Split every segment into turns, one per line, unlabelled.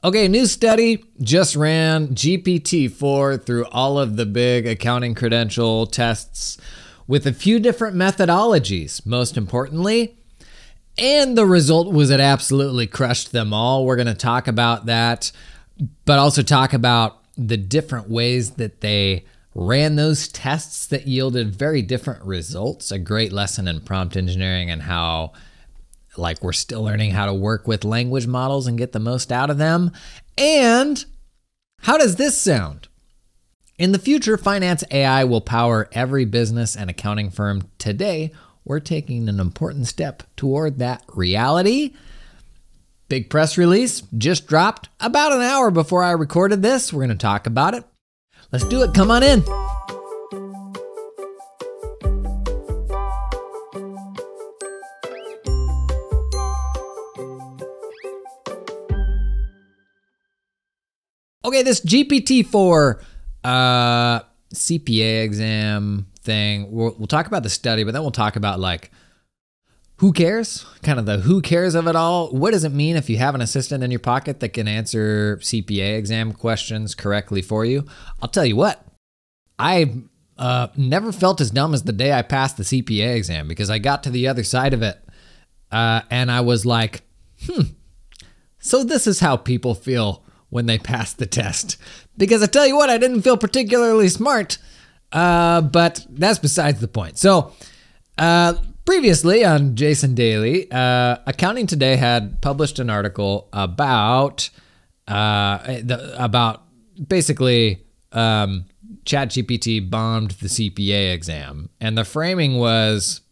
Okay, a new study just ran GPT-4 through all of the big accounting credential tests with a few different methodologies, most importantly. And the result was it absolutely crushed them all. We're going to talk about that, but also talk about the different ways that they ran those tests that yielded very different results. A great lesson in prompt engineering and how we're still learning how to work with language models and get the most out of them. And how does this sound? In the future, finance AI will power every business and accounting firm. Today, we're taking an important step toward that reality. Big press release just dropped about an hour before I recorded this. We're going to talk about it. Let's do it. Come on in. Okay, this GPT-4 CPA exam thing, we'll talk about the study, but then we'll talk about who cares? Kind of the who cares of it all. What does it mean if you have an assistant in your pocket that can answer CPA exam questions correctly for you? I'll tell you what, I never felt as dumb as the day I passed the CPA exam, because I got to the other side of it and I was like, so this is how people feel when they pass the test. Because I tell you what, I didn't feel particularly smart, but that's besides the point. So previously on Jason Daily, Accounting Today had published an article about basically ChatGPT bombed the CPA exam. And the framing was,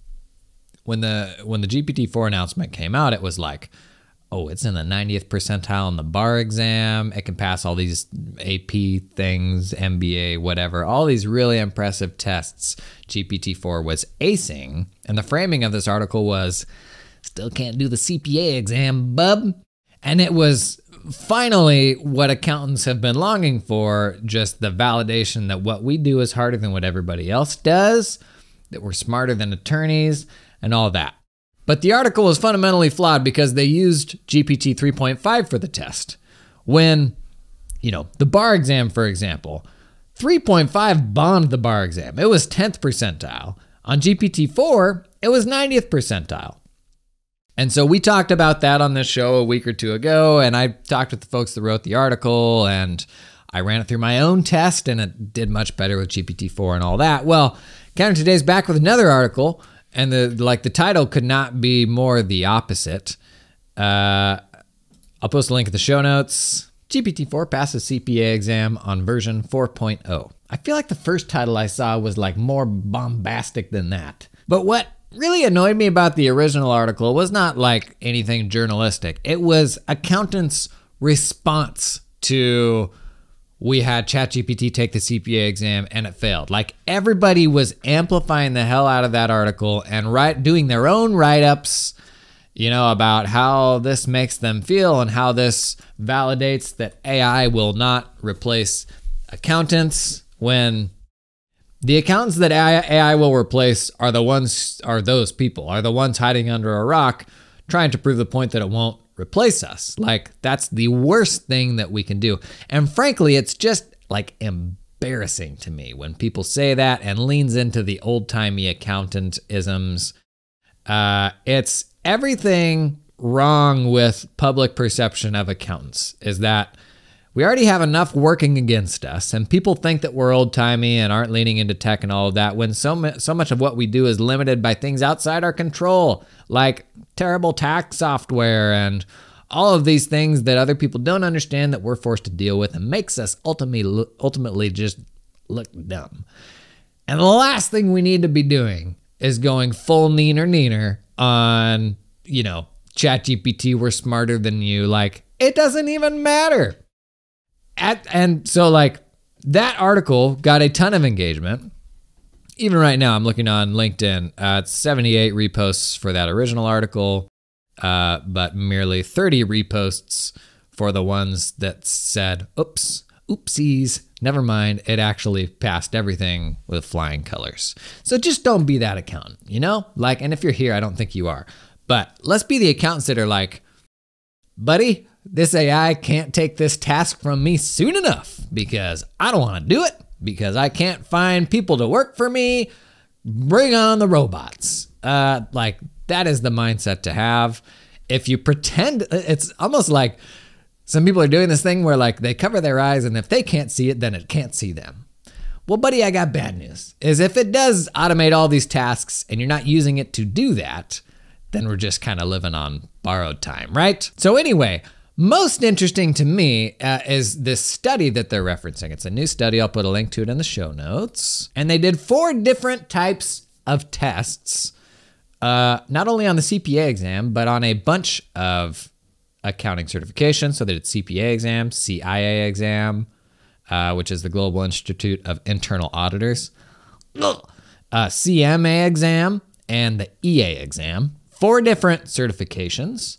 when the GPT-4 announcement came out, it was like, oh, it's in the 90th percentile in the bar exam. It can pass all these AP things, MBA, whatever, all these really impressive tests GPT-4 was acing. And the framing of this article was, still can't do the CPA exam, bub. And it was finally what accountants have been longing for, just the validation that what we do is harder than what everybody else does, that we're smarter than attorneys, and all that. But the article was fundamentally flawed because they used GPT 3.5 for the test. When, the bar exam, for example, 3.5 bombed the bar exam. It was 10th percentile. On GPT-4, it was 90th percentile. And so we talked about that on this show a week or two ago, and I talked with the folks that wrote the article, and I ran it through my own test, and it did much better with GPT-4 and all that. Well, Accounting Today's back with another article, and the title could not be more the opposite. I'll post a link in the show notes. GPT-4 passes CPA exam on version 4.0. I feel like the first title I saw was more bombastic than that. But what really annoyed me about the original article was not anything journalistic. It was accountants' response to, we had ChatGPT take the CPA exam and it failed. Everybody was amplifying the hell out of that article and doing their own write-ups, about how this makes them feel and how this validates that AI will not replace accountants, when the accountants that AI will replace are those people, are the ones hiding under a rock trying to prove the point that it won't replace us. That's the worst thing that we can do. And frankly, it's just embarrassing to me when people say that and leans into the old-timey accountant-isms. It's everything wrong with public perception of accountants is that we already have enough working against us, and people think that we're old-timey and aren't leaning into tech and all of that, when so much of what we do is limited by things outside our control, like terrible tax software and all of these things that other people don't understand that we're forced to deal with, and makes us ultimately just look dumb. And the last thing we need to be doing is going full neener on, ChatGPT, we're smarter than you. It doesn't even matter. And so that article got a ton of engagement. Even right now, I'm looking on LinkedIn, it's 78 reposts for that original article, but merely 30 reposts for the ones that said, oopsies, never mind, it actually passed everything with flying colors. So just don't be that accountant, and if you're here, I don't think you are. But let's be the accountants that are buddy, this AI can't take this task from me soon enough because I don't want to do it, because I can't find people to work for me. Bring on the robots. Like, that is the mindset to have. If you pretend, it's almost like some people are doing this thing where like they cover their eyes, and if they can't see it, then it can't see them. Well, buddy, I got bad news. Is if it does automate all these tasks and you're not using it to do that, then we're just kind of living on borrowed time, right? So anyway, most interesting to me is this study that they're referencing. It's a new study. I'll put a link to it in the show notes. And they did 4 different types of tests, not only on the CPA exam, but on a bunch of accounting certifications. So they did CPA exam, CIA exam, which is the Global Institute of Internal Auditors, CMA exam, and the EA exam. 4 different certifications,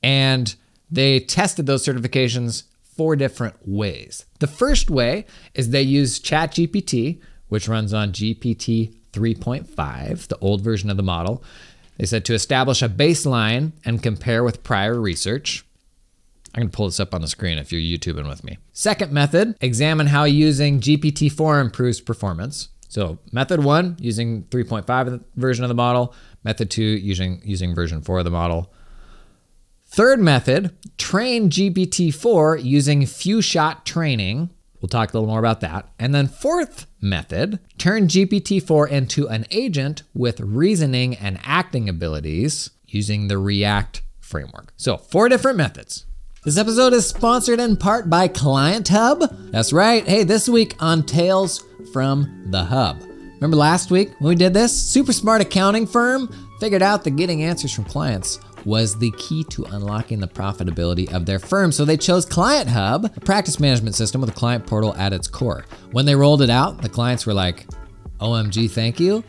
and they tested those certifications 4 different ways. The first way is they use ChatGPT, which runs on GPT 3.5, the old version of the model. They said to establish a baseline and compare with prior research. I'm gonna pull this up on the screen if you're YouTubing with me. Second method, examine how using GPT-4 improves performance. So method 1, using 3.5 version of the model. Method 2, using version 4 of the model. Third method, train GPT-4 using few-shot training. We'll talk a little more about that. And then fourth method, turn GPT-4 into an agent with reasoning and acting abilities using the React framework. So 4 different methods. This episode is sponsored in part by Client Hub. That's right. Hey, this week on Tales from the Hub. Remember last week when we did this? Super smart accounting firm figured out that getting answers from clients was the key to unlocking the profitability of their firm. So they chose Client Hub, a practice management system with a client portal at its core. When they rolled it out, the clients were like, OMG, thank you.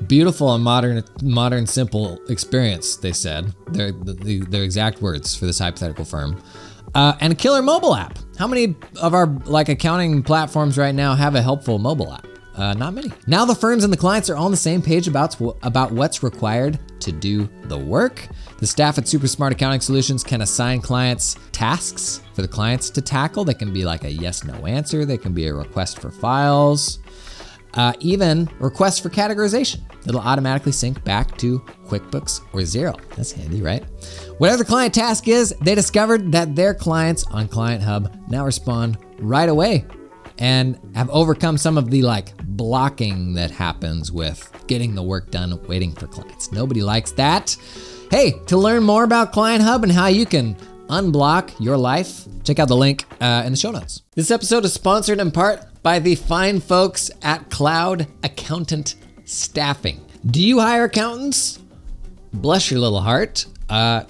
Beautiful and modern, simple experience, they said. They're their exact words for this hypothetical firm. And a killer mobile app. How many of our accounting platforms right now have a helpful mobile app? Not many. Now the firms and the clients are all on the same page about what's required to do the work. The staff at Super Smart Accounting Solutions can assign clients tasks for the clients to tackle. They can be like a yes/no answer. They can be a request for files, even requests for categorization. It'll automatically sync back to QuickBooks or Xero. That's handy, right? Whatever the client task is, they discovered that their clients on Client Hub now respond right away and have overcome some of the blocking that happens with getting the work done waiting for clients. Nobody likes that. Hey, to learn more about Client Hub and how you can unblock your life, check out the link in the show notes. This episode is sponsored in part by the fine folks at Cloud Accountant Staffing. Do you hire accountants? Bless your little heart. Not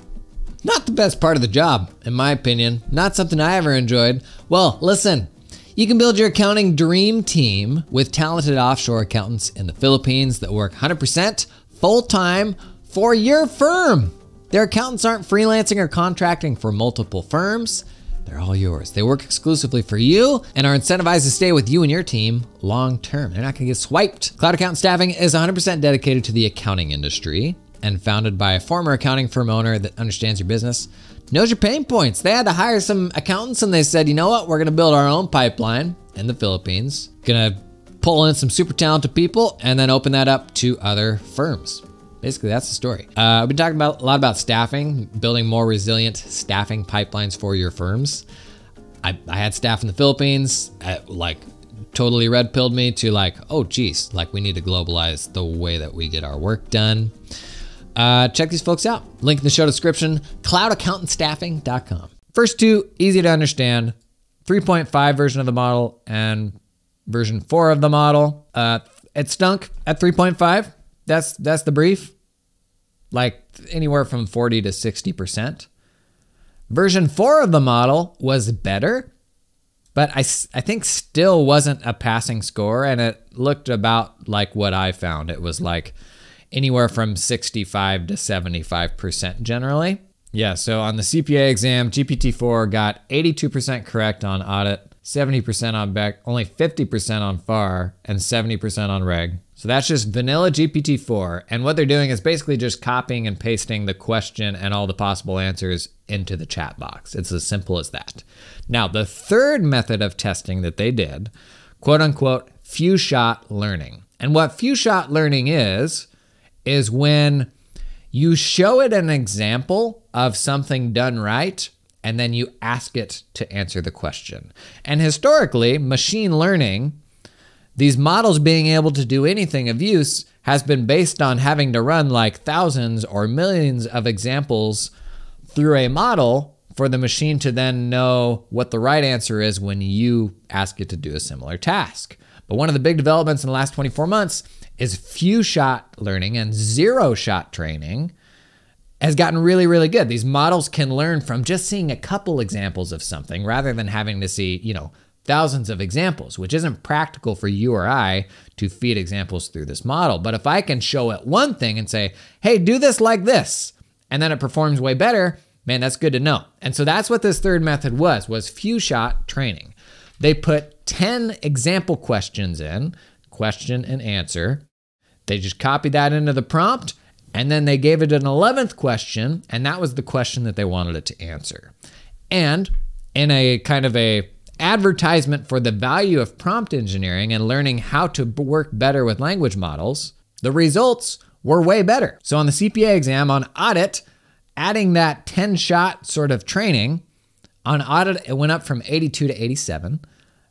the best part of the job, in my opinion. Not something I ever enjoyed. Well, listen. You can build your accounting dream team with talented offshore accountants in the Philippines that work 100% full-time for your firm. Their accountants aren't freelancing or contracting for multiple firms. They're all yours. They work exclusively for you and are incentivized to stay with you and your team long-term. They're not gonna get swiped. Cloud Accountant Staffing is 100% dedicated to the accounting industry and founded by a former accounting firm owner that understands your business, knows your pain points. They had to hire some accountants and they said, you know what? We're gonna build our own pipeline in the Philippines. Gonna pull in some super talented people and then open that up to other firms. Basically, that's the story. We've been talking a lot about staffing, building more resilient staffing pipelines for your firms. I had staff in the Philippines, totally red-pilled me to oh geez, we need to globalize the way that we get our work done. Check these folks out. Link in the show description, cloudaccountantstaffing.com. First 2, easy to understand. 3.5 version of the model and version 4 of the model. It stunk at 3.5. That's the brief. Anywhere from 40 to 60%. Version 4 of the model was better, but I think still wasn't a passing score, and it looked about like what I found. It was anywhere from 65 to 75% generally. Yeah, so on the CPA exam, GPT-4 got 82% correct on audit, 70% on BEC, only 50% on FAR, and 70% on reg. So that's just vanilla GPT-4. And what they're doing is basically just copying and pasting the question and all the possible answers into the chat box. It's as simple as that. Now, the third method of testing that they did, quote unquote, few-shot learning. And what few-shot learning is when you show it an example of something done right, and then you ask it to answer the question. And historically, machine learning, these models being able to do anything of use, has been based on having to run like thousands or millions of examples through a model for the machine to then know what the right answer is when you ask it to do a similar task. But one of the big developments in the last 24 months is few-shot learning, and zero-shot training has gotten really, really good. These models can learn from just seeing a couple examples of something rather than having to see, thousands of examples, which isn't practical for you or I to feed examples through this model. But if I can show it one thing and say, hey, do this like this, and then it performs way better, man, that's good to know. And so that's what this third method was few-shot training. They put 10 example questions in, question and answer. They just copied that into the prompt, and then they gave it an 11th question, and that was the question that they wanted it to answer. And in a kind of a advertisement for the value of prompt engineering and learning how to work better with language models, the results were way better. So on the CPA exam, on audit, adding that 10-shot sort of training, on audit, it went up from 82 to 87.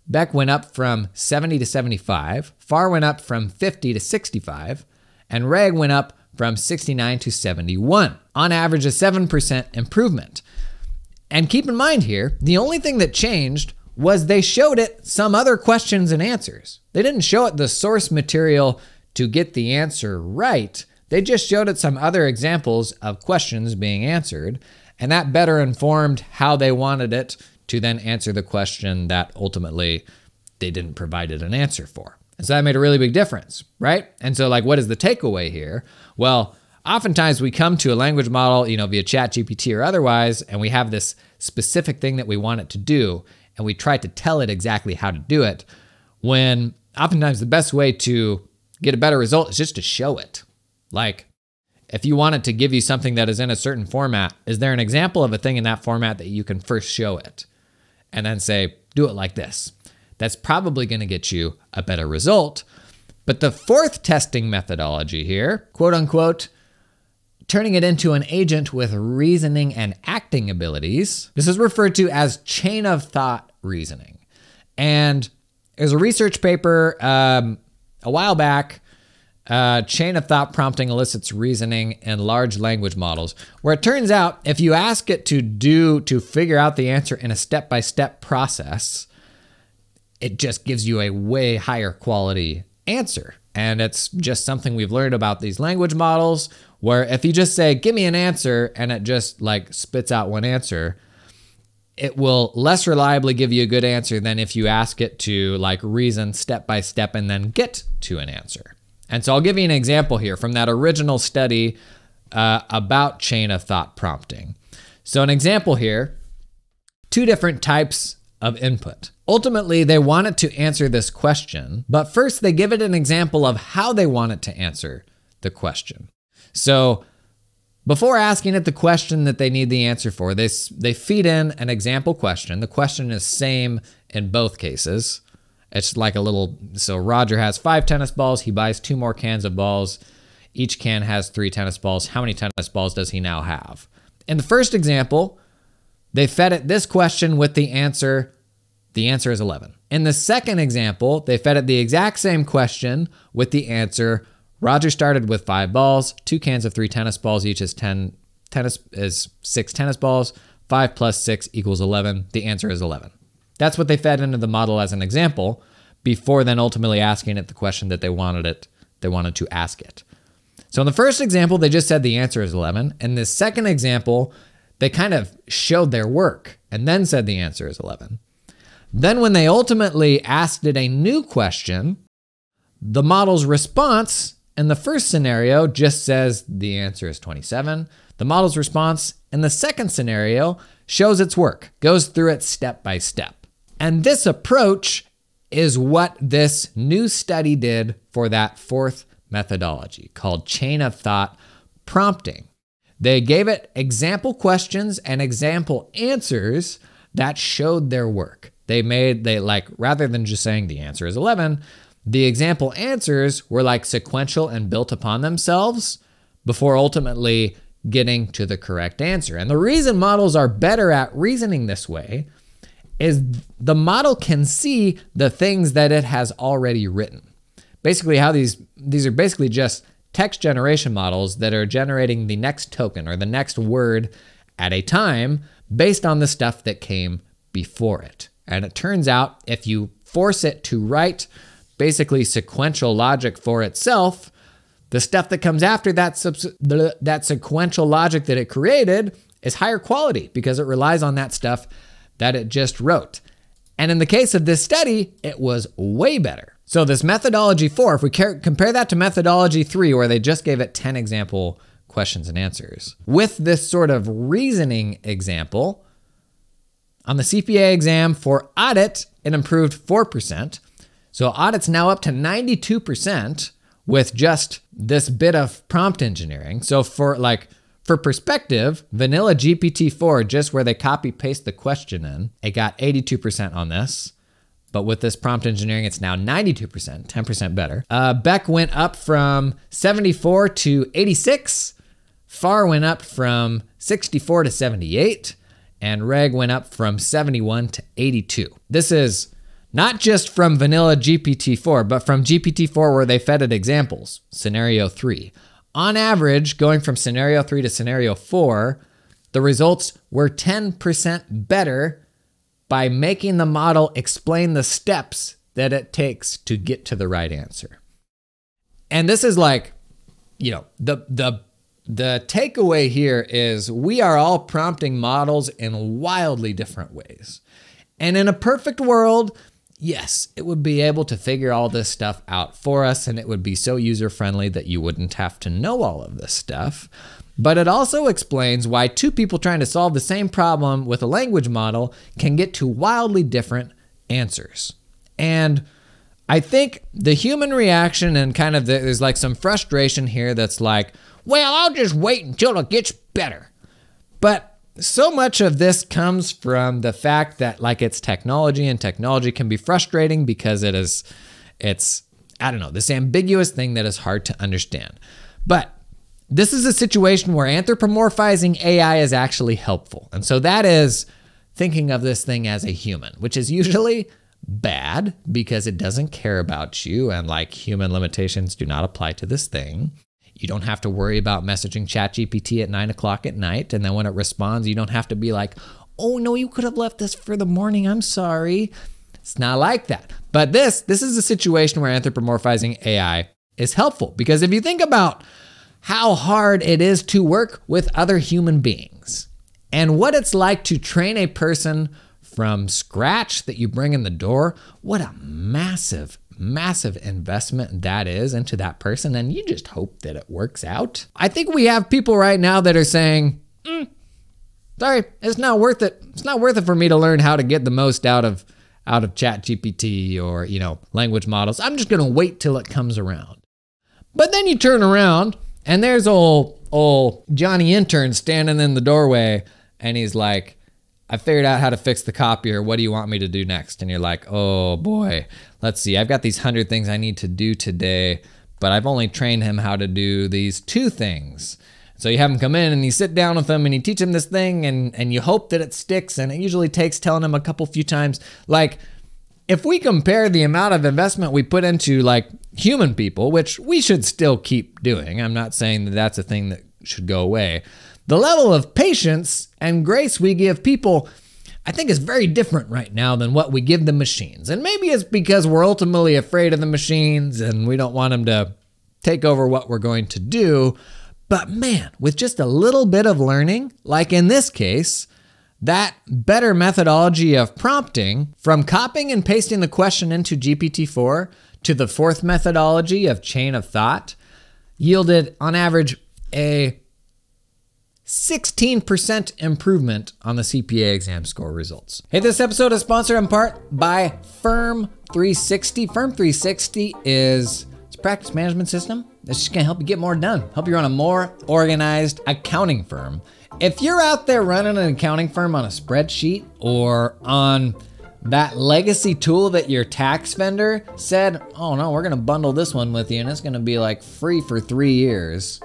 Beck went up from 70 to 75. FAR went up from 50 to 65. And Reg went up from 69 to 71. On average, a 7% improvement. And keep in mind here, the only thing that changed was they showed it some other questions and answers. They didn't show it the source material to get the answer right. They just showed it some other examples of questions being answered, and that better informed how they wanted it to then answer the question that ultimately they didn't provide it an answer for. And so that made a really big difference, right? And so what is the takeaway here? Well, oftentimes we come to a language model, via ChatGPT or otherwise, and we have this specific thing that we want it to do, and we try to tell it exactly how to do it, when oftentimes the best way to get a better result is just to show it. If you want it to give you something that is in a certain format, is there an example of a thing in that format that you can first show it and then say, do it like this? That's probably going to get you a better result. But the fourth testing methodology here, quote unquote, turning it into an agent with reasoning and acting abilities. This is referred to as chain of thought reasoning. And there's a research paper a while back, chain of thought prompting elicits reasoning in large language models, where it turns out if you ask it to figure out the answer in a step-by-step process, it just gives you a way higher quality answer. And it's just something we've learned about these language models, where if you just say, give me an answer, and it just spits out one answer, it will less reliably give you a good answer than if you ask it to reason step by step and then get to an answer. And so I'll give you an example here from that original study about chain of thought prompting. So an example here, 2 different types of input. Ultimately, they want it to answer this question, but first they give it an example of how they want it to answer the question. So before asking it the question that they need the answer for, they feed in an example question. The question is same in both cases. It's so Roger has 5 tennis balls. He buys 2 more cans of balls. Each can has 3 tennis balls. How many tennis balls does he now have? In the first example, they fed it this question with the answer. The answer is 11. In the second example, they fed it the exact same question with the answer. Roger started with 5 balls, 2 cans of 3 tennis balls, each is 6 tennis balls. 5 plus 6 equals 11. The answer is 11. That's what they fed into the model as an example before then ultimately asking it the question that they wanted to ask it. So in the first example, they just said the answer is 11. In the second example, they kind of showed their work and then said the answer is 11. Then when they ultimately asked it a new question, the model's response in the first scenario just says the answer is 27. The model's response in the second scenario shows its work, goes through it step by step. And this approach is what this new study did for that fourth methodology called chain of thought prompting. They gave it example questions and example answers that showed their work. Rather than just saying the answer is 11, the example answers were like sequential and built upon themselves before ultimately getting to the correct answer. And the reason models are better at reasoning this way is the model can see the things that it has already written. Basically, how these are basically just text generation models that are generating the next token or the next word at a time based on the stuff that came before it. And it turns out if you force it to write basically sequential logic for itself, the stuff that comes after that sequential logic that it created is higher quality because it relies on that stuff that it just wrote. And in the case of this study, it was way better. So this methodology 4, if we compare that to methodology 3, where they just gave it 10 example questions and answers, with this sort of reasoning example, on the CPA exam for audit, it improved 4%. So audit's now up to 92% with just this bit of prompt engineering. So for perspective, vanilla GPT-4, just where they copy paste the question in, it got 82% on this. But with this prompt engineering, it's now 92%, 10% better. Beck went up from 74 to 86. FAR went up from 64 to 78. And Reg went up from 71 to 82. This is not just from vanilla GPT-4, but from GPT-4 where they fed it examples, scenario 3. On average, going from scenario 3 to scenario 4, the results were 10% better by making the model explain the steps that it takes to get to the right answer. And this is like, the takeaway here is we are all prompting models in wildly different ways. And in a perfect world, yes, it would be able to figure all this stuff out for us, and it would be so user-friendly that you wouldn't have to know all of this stuff. But it also explains why two people trying to solve the same problem with a language model can get to wildly different answers. And I think the human reaction and there's like some frustration here that's like, well, I'll just wait until it gets better. But so much of this comes from the fact that it's technology, and technology can be frustrating because it's this ambiguous thing that is hard to understand. But this is a situation where anthropomorphizing AI is actually helpful. And so that is thinking of this thing as a human, which is usually bad because it doesn't care about you, and human limitations do not apply to this thing. You don't have to worry about messaging ChatGPT at 9 o'clock at night, and then when it responds, you don't have to be like, oh no, you could have left this for the morning, I'm sorry. It's not like that. But this is a situation where anthropomorphizing AI is helpful, because if you think about how hard it is to work with other human beings and what it's like to train a person from scratch that you bring in the door, what a massive investment that is into that person, and you just hope that it works out. I think we have people right now that are saying, sorry, it's not worth it. It's not worth it for me to learn how to get the most out of ChatGPT or, language models. I'm just gonna wait till it comes around. But then you turn around and there's old Johnny Intern standing in the doorway, and he's like, I figured out how to fix the copier. What do you want me to do next? And you're like, oh boy, let's see. I've got these 100 things I need to do today, but I've only trained him how to do these 2 things. So you have him come in and you sit down with him and you teach him this thing, and you hope that it sticks, and it usually takes telling him a few times. If we compare the amount of investment we put into human people, which we should still keep doing, I'm not saying that that's a thing that should go away. The level of patience and grace we give people, I think, is very different right now than what we give the machines. And maybe it's because we're ultimately afraid of the machines and we don't want them to take over what we're going to do. But man, with just a little bit of learning, like in this case, that better methodology of prompting, from copying and pasting the question into GPT-4 to the fourth methodology of chain of thought, yielded on average a 16% improvement on the CPA exam score results. Hey, this episode is sponsored in part by Firm 360. Firm 360 is a practice management system that's just gonna help you get more done, help you run a more organized accounting firm. If you're out there running an accounting firm on a spreadsheet or on that legacy tool that your tax vendor said, oh no, we're gonna bundle this one with you and it's gonna be like free for 3 years.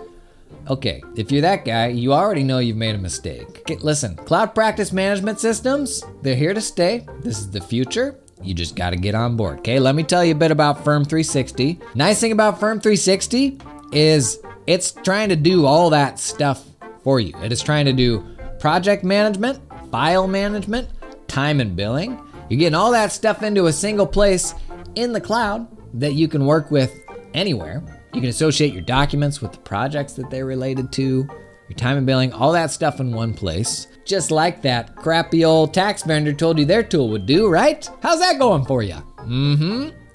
Okay, if you're that guy, you already know you've made a mistake. Okay, listen, cloud practice management systems, they're here to stay. This is the future. You just gotta get on board, okay? Let me tell you a bit about Firm 360. Nice thing about Firm 360 is it's trying to do all that stuff for you. It is trying to do project management, file management, time and billing. You're getting all that stuff into a single place in the cloud that you can work with anywhere. You can associate your documents with the projects that they're related to, your time and billing, all that stuff in one place. Just like that crappy old tax vendor told you their tool would do, right? How's that going for you?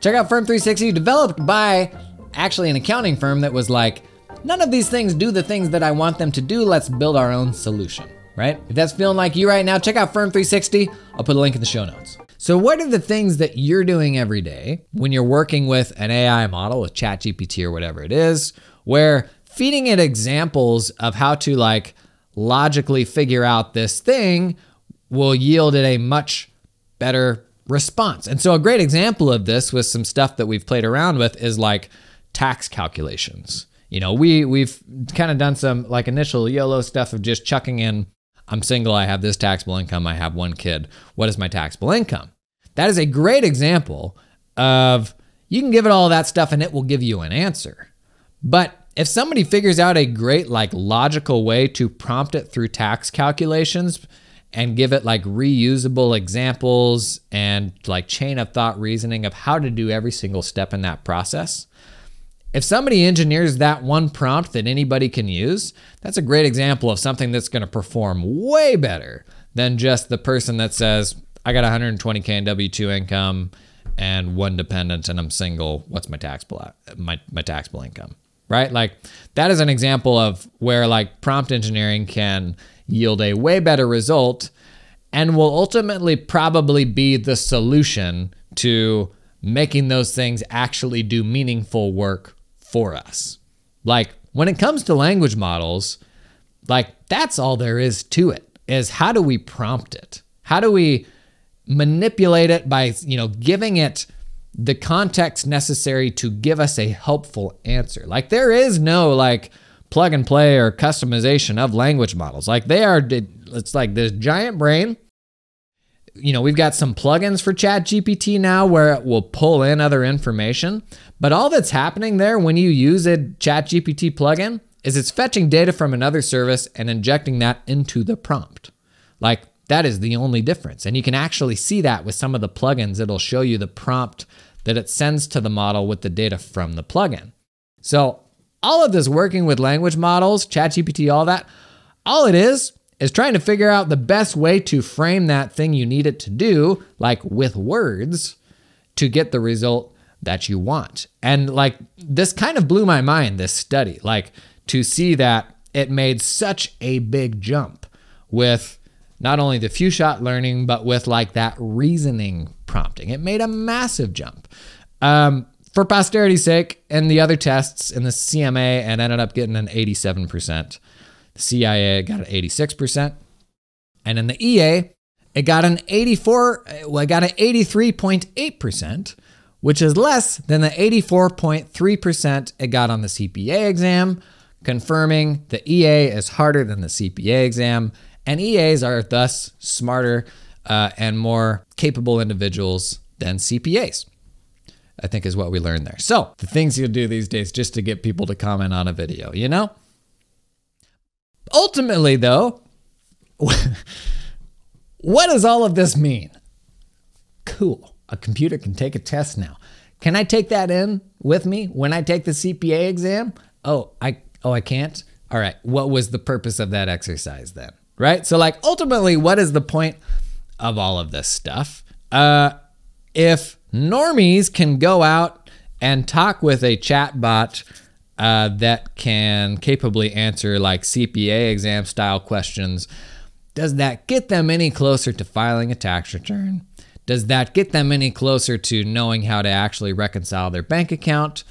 Check out Firm 360, developed by actually an accounting firm that was like, none of these things do the things that I want them to do. Let's build our own solution, right? If that's feeling like you right now, check out Firm 360. I'll put a link in the show notes. So what are the things that you're doing every day when you're working with an AI model, with ChatGPT or whatever it is, where feeding it examples of how to like logically figure out this thing will yield it a much better response? And so a great example of this with some stuff that we've played around with is like tax calculations. You know, we've kind of done some like initial YOLO stuff of just chucking in, I'm single, I have this taxable income, I have one kid. What is my taxable income? That is a great example of you can give it all that stuff and it will give you an answer. But if somebody figures out a great like logical way to prompt it through tax calculations and give it like reusable examples and like chain of thought reasoning of how to do every single step in that process, if somebody engineers that one prompt that anybody can use, that's a great example of something that's gonna perform way better than just the person that says, I got 120K in W-2 income and one dependent and I'm single. What's my taxable income, right? Like that is an example of where like prompt engineering can yield a way better result and will ultimately probably be the solution to making those things actually do meaningful work for us. Like when it comes to language models, like that's all there is to it, is how do we prompt it? How do we manipulate it by, you know, giving it the context necessary to give us a helpful answer? Like there is no like plug and play or customization of language models. Like they are, it's like this giant brain. You know, we've got some plugins for ChatGPT now where it will pull in other information, but all that's happening there when you use a ChatGPT plugin is it's fetching data from another service and injecting that into the prompt. Like that is the only difference. And you can actually see that with some of the plugins. It'll show you the prompt that it sends to the model with the data from the plugin. So all of this working with language models, ChatGPT, all it is trying to figure out the best way to frame that thing you need it to do, like with words, to get the result that you want. And like this kind of blew my mind, this study, like to see that it made such a big jump with not only the few shot learning, but with like that reasoning prompting. It made a massive jump. For posterity's sake, and the other tests in the CMA, and ended up getting an 87%. The CIA got an 86%. And in the EA, it got an 83.8%, which is less than the 84.3% it got on the CPA exam, confirming the EA is harder than the CPA exam. And EAs are thus smarter and more capable individuals than CPAs, I think is what we learned there. So the things you do these days just to get people to comment on a video, you know? Ultimately though, what does all of this mean? Cool, a computer can take a test now. Can I take that in with me when I take the CPA exam? Oh, I can't? All right, what was the purpose of that exercise then? Right? So like ultimately, what is the point of all of this stuff? If normies can go out and talk with a chatbot that can capably answer like CPA exam style questions, does that get them any closer to filing a tax return? Does that get them any closer to knowing how to actually reconcile their bank account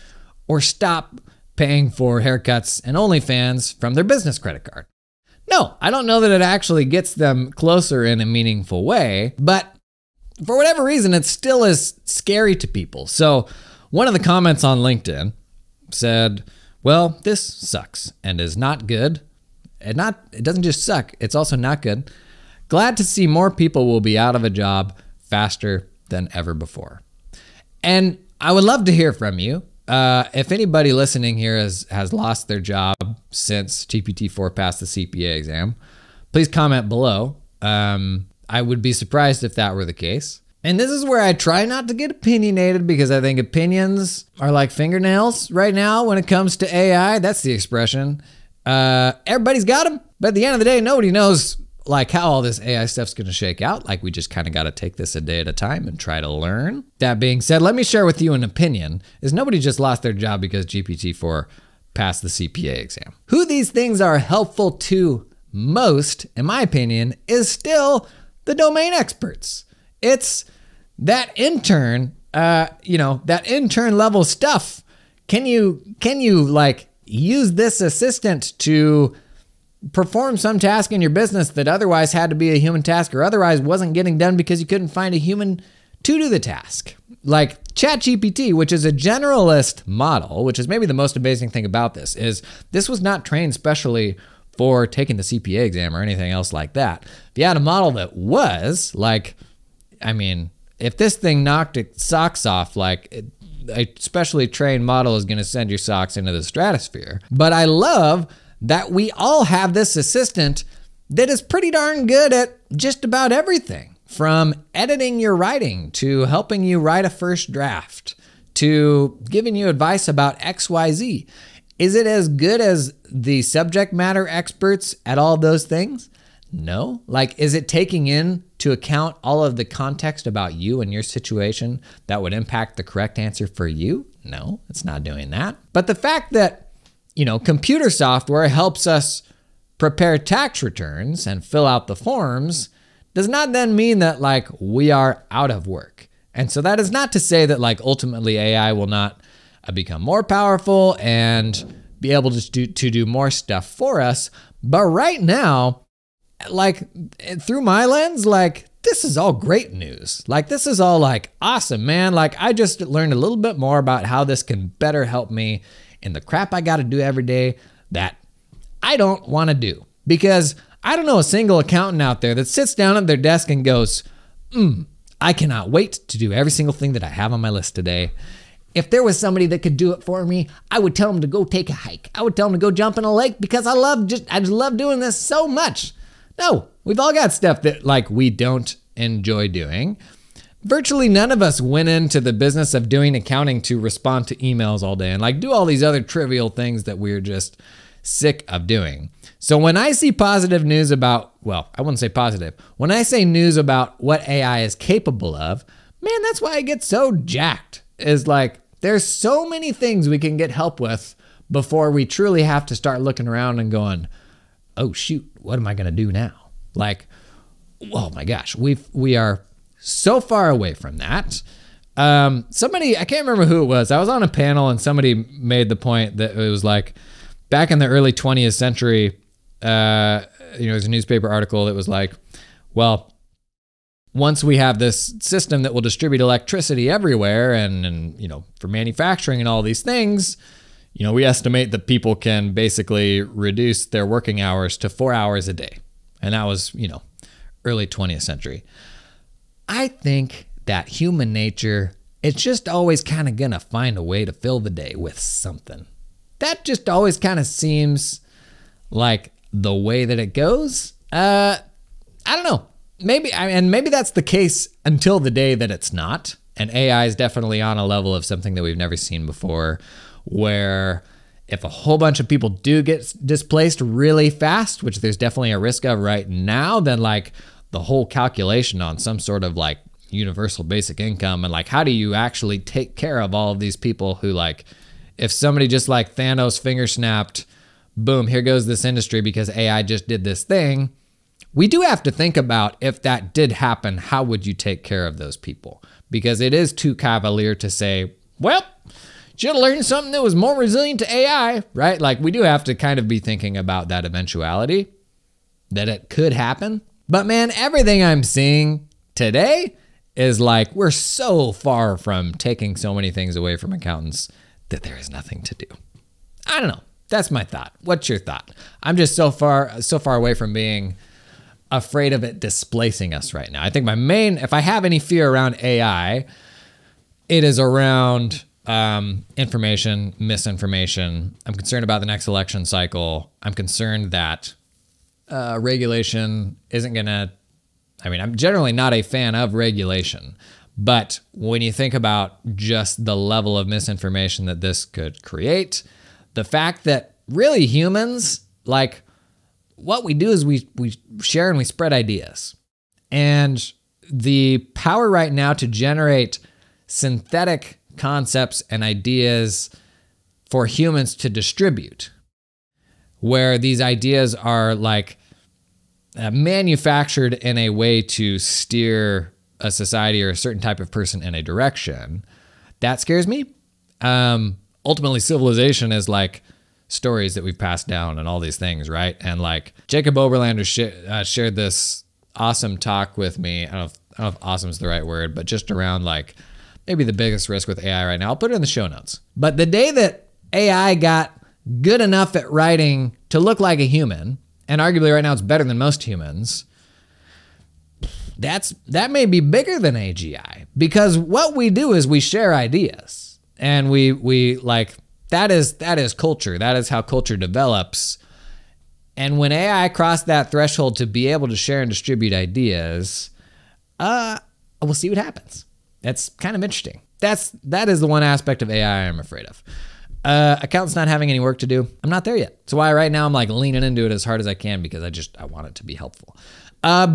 or stop paying for haircuts and OnlyFans from their business credit card? No, I don't know that it actually gets them closer in a meaningful way, but for whatever reason, it still is scary to people. So one of the comments on LinkedIn said, well, this sucks and is not good. It doesn't just suck, it's also not good. Glad to see more people will be out of a job faster than ever before. And I would love to hear from you. If anybody listening here has lost their job since GPT-4 passed the CPA exam, please comment below. I would be surprised if that were the case. And this is where I try not to get opinionated because I think opinions are like fingernails right now when it comes to AI. That's the expression. Everybody's got them, but at the end of the day, nobody knows like how all this AI stuff's going to shake out. Like we just kind of got to take this a day at a time and try to learn. That being said, let me share with you an opinion. Is nobody just lost their job because GPT-4 passed the CPA exam? Who these things are helpful to most, in my opinion, is still the domain experts. It's that intern, that intern level stuff. Can you like use this assistant to perform some task in your business that otherwise had to be a human task or otherwise wasn't getting done because you couldn't find a human to do the task? Like ChatGPT, which is a generalist model, which is maybe the most amazing thing about this, is this was not trained specially for taking the CPA exam or anything else like that. If you had a model that was, like, I mean, if this thing knocked its socks off, like a specially trained model is going to send your socks into the stratosphere. But I love that we all have this assistant that is pretty darn good at just about everything, from editing your writing to helping you write a first draft to giving you advice about XYZ. Is it as good as the subject matter experts at all those things? No. Like, is it taking into account all of the context about you and your situation that would impact the correct answer for you? No, it's not doing that. But the fact that computer software helps us prepare tax returns and fill out the forms does not then mean that like we are out of work. And so that is not to say that like ultimately AI will not become more powerful and be able to do more stuff for us. But right now, like through my lens, like this is all great news. Like this is all like awesome, man. Like I just learned a little bit more about how this can better help me in the crap I got to do every day that I don't want to do. Because I don't know a single accountant out there that sits down at their desk and goes, I cannot wait to do every single thing that I have on my list today. If there was somebody that could do it for me, I would tell them to go take a hike. I would tell them to go jump in a lake because I just love doing this so much. No, we've all got stuff that like we don't enjoy doing. Virtually none of us went into the business of doing accounting to respond to emails all day and like do all these other trivial things that we're just sick of doing. So when I see positive news about, well, I wouldn't say positive. When I say news about what AI is capable of, man, that's why I get so jacked. Is like, there's so many things we can get help with before we truly have to start looking around and going, oh shoot, what am I gonna do now? Like, oh my gosh, we are so far away from that. Somebody, I can't remember who it was. I was on a panel and somebody made the point that it was like, back in the early 20th century, there's a newspaper article that was like, well, once we have this system that will distribute electricity everywhere and for manufacturing and all these things, we estimate that people can basically reduce their working hours to 4 hours a day. And that was, early 20th century. I think that human nature, it's just always kind of gonna find a way to fill the day with something. That just always kind of seems like the way that it goes. I don't know. Maybe that's the case until the day that it's not. And AI is definitely on a level of something that we've never seen before, where if a whole bunch of people do get displaced really fast, which there's definitely a risk of right now, then like the whole calculation on some sort of like universal basic income and like how do you actually take care of all of these people who like if somebody just like Thanos finger snapped, boom, here goes this industry because AI just did this thing, we do have to think about if that did happen, how would you take care of those people? Because it is too cavalier to say, well, should have learned something that was more resilient to AI, right? Like we do have to kind of be thinking about that eventuality, that it could happen. But man, everything I'm seeing today is like, we're so far from taking so many things away from accountants that there is nothing to do. I don't know. That's my thought. What's your thought? I'm just so far away from being afraid of it displacing us right now. I think my main, if I have any fear around AI, it is around information, misinformation. I'm concerned about the next election cycle. I'm concerned that regulation isn't gonna, I'm generally not a fan of regulation, but when you think about just the level of misinformation that this could create, the fact that really humans, like what we do is we share and we spread ideas. And the power right now to generate synthetic concepts and ideas for humans to distribute, where these ideas are like manufactured in a way to steer a society or a certain type of person in a direction, that scares me. Ultimately, civilization is like stories that we've passed down and all these things, right? And like Jacob Oberlander shared this awesome talk with me. I don't know if awesome is the right word, but just around like maybe the biggest risk with AI right now. I'll put it in the show notes. But the day that AI got good enough at writing to look like a human, and arguably right now it's better than most humans, that may be bigger than AGI, because what we do is we share ideas, and we like, that is culture. That is how culture develops. And when AI crossed that threshold to be able to share and distribute ideas, we'll see what happens. That's kind of interesting. That is the one aspect of AI I'm afraid of. Accountants not having any work to do. I'm not there yet. So why right now I'm like leaning into it as hard as I can, because I want it to be helpful.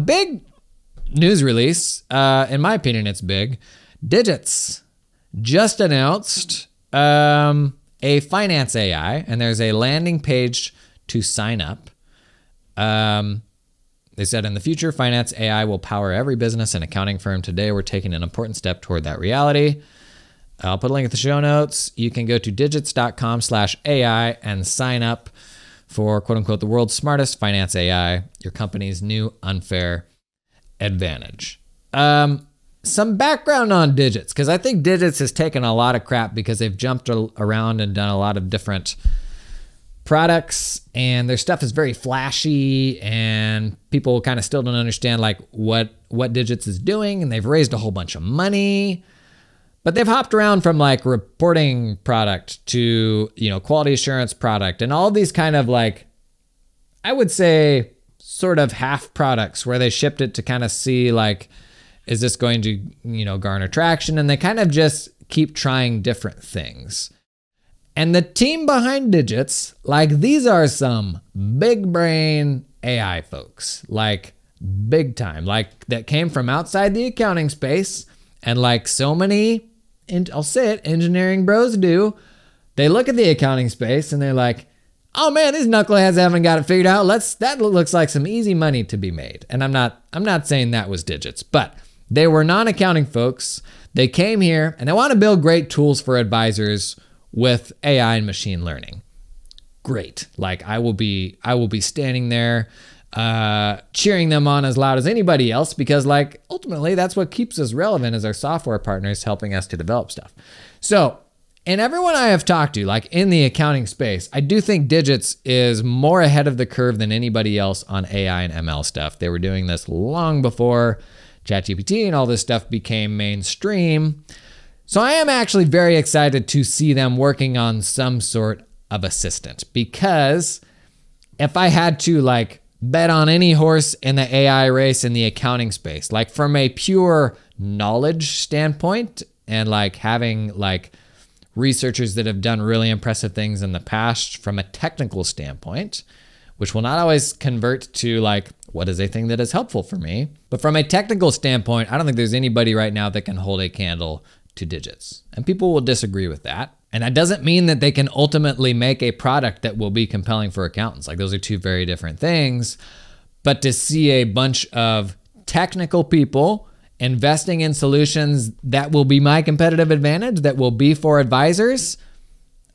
Big news release. In my opinion, it's big. Digits just announced a finance AI, and there's a landing page to sign up. They said in the future, finance AI will power every business and accounting firm. Today, we're taking an important step toward that reality. I'll put a link in the show notes. You can go to digits.com/AI and sign up for quote unquote the world's smartest finance AI, your company's new unfair advantage. Some background on Digits, because I think Digits has taken a lot of crap because they've jumped around and done a lot of different products, and their stuff is very flashy, and people kind of still don't understand like what Digits is doing, and they've raised a whole bunch of money. But they've hopped around from like reporting product to, quality assurance product, and all these kind of like, I would say sort of half products where they shipped it to kind of see like, is this going to, garner traction? And they kind of just keep trying different things. And the team behind Digits, like these are some big brain AI folks, like big time, like that came from outside the accounting space. And like so many, I'll say it, engineering bros do, they look at the accounting space and they're like, oh man, these knuckleheads haven't got it figured out. That looks like some easy money to be made. And I'm not saying that was Digits, but they were non-accounting folks. They came here and they want to build great tools for advisors with AI and machine learning. Great. Like I will be standing there cheering them on as loud as anybody else, because like ultimately that's what keeps us relevant as our software partners helping us to develop stuff. So, and everyone I have talked to, like in the accounting space, I do think Digits is more ahead of the curve than anybody else on AI and ML stuff. They were doing this long before ChatGPT and all this stuff became mainstream. So I am actually very excited to see them working on some sort of assistant, because if I had to like bet on any horse in the AI race in the accounting space, like from a pure knowledge standpoint and like having like researchers that have done really impressive things in the past from a technical standpoint, which will not always convert to like, what is a thing that is helpful for me? But from a technical standpoint, I don't think there's anybody right now that can hold a candle to Digits. And people will disagree with that. And that doesn't mean that they can ultimately make a product that will be compelling for accountants. Like, those are two very different things. But to see a bunch of technical people investing in solutions that will be my competitive advantage, that will be for advisors,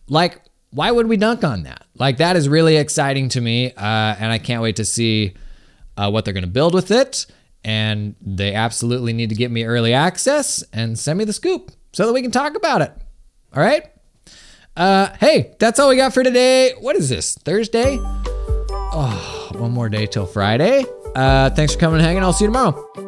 like, why would we dunk on that? Like, that is really exciting to me, and I can't wait to see what they're going to build with it. And they absolutely need to get me early access and send me the scoop so that we can talk about it. All right? Hey, that's all we got for today. What is this, Thursday? Oh, one more day till Friday. Thanks for coming and hanging. I'll see you tomorrow.